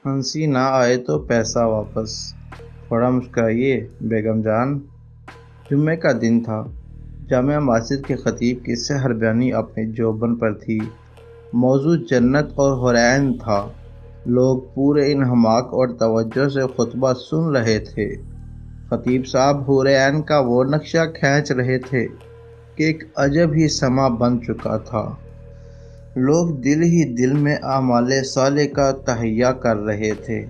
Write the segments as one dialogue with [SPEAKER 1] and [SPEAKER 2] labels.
[SPEAKER 1] ہنسی نہ آئے تو پیسہ واپس۔ تھوڑا مسکرائیے بیگم جان۔ جمعے کا دن تھا۔ جامع مسجد کے خطیب کی سحر بیانی اپنے جوبن پر تھی۔ موضوع جنت اور حورین تھا۔ لوگ پورے انہماک اور توجہ سے خطبہ سن رہے تھے۔ خطیب صاحب حورین کا وہ نقشہ کھینچ رہے تھے کہ ایک عجب ہی سما بن چکا تھا۔ لوگ دل ہی دل میں اعمال صالح کا تہیہ کر رہے تھے۔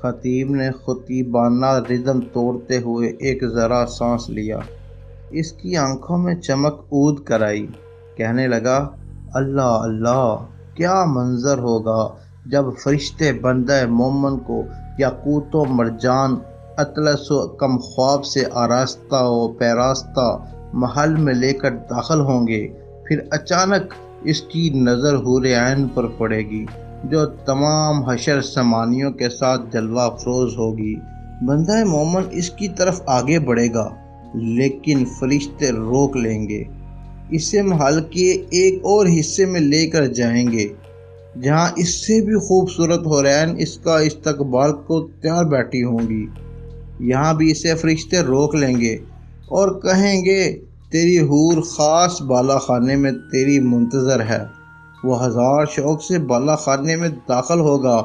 [SPEAKER 1] خطیب نے خطیبانہ ردم توڑتے ہوئے ایک ذرا سانس لیا۔ اس کی آنکھوں میں چمک عود کر آئی۔ کہنے لگا، اللہ اللہ، کیا منظر ہوگا جب فرشتے بندہ مومن کو یاقوت و مرجان، اطلس و کم خواب سے آراستہ و پیراستہ محل میں لے کر داخل ہوں گے۔ پھر اچانک اس کی نظر حور عین پر پڑے گی جو تمام حشر سمانیوں کے ساتھ جلوہ افروز ہوگی۔ بندہ مومن اس کی طرف آگے بڑھے گا، لیکن فرشتے روک لیں گے۔ اسے محل کے ایک اور حصے میں لے کر جائیں گے جہاں اس سے بھی خوبصورت حورین اس کا استقبال کو تیار بیٹھی ہوں گی۔ یہاں بھی اسے فرشتے روک لیں گے اور کہیں گے، تیری حور خاص بالا خانے میں تیری منتظر ہے۔ وہ ہزار شوق سے بالا خانے میں داخل ہوگا،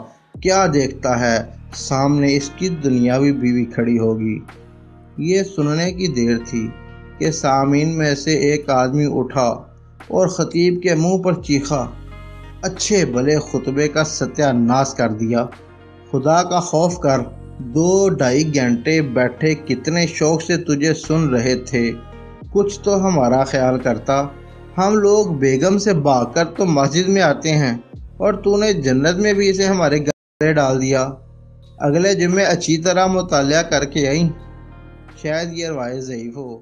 [SPEAKER 1] کیا دیکھتا ہے سامنے اس کی دنیاوی بیوی کھڑی ہوگی۔ یہ سننے کی دیر تھی کہ سامعین میں سے ایک آدمی اٹھا اور خطیب کے منہ پر چیخا، اچھے بھلے خطبے کا ستیہ ناش کر دیا۔ خدا کا خوف کر، 2-2.5 گھنٹے بیٹھے کتنے شوق سے تجھے سن رہے تھے، کچھ تو ہمارا خیال کرتا۔ ہم لوگ بیگم سے بھاگ کر تو مسجد میں آتے ہیں اور تو نے جنت میں بھی اسے ہمارے گلے ڈال دیا۔ اگلے جمعے اچھی طرح مطالعہ کر کے آئیں، شاید یہ روایت ضعیف ہو۔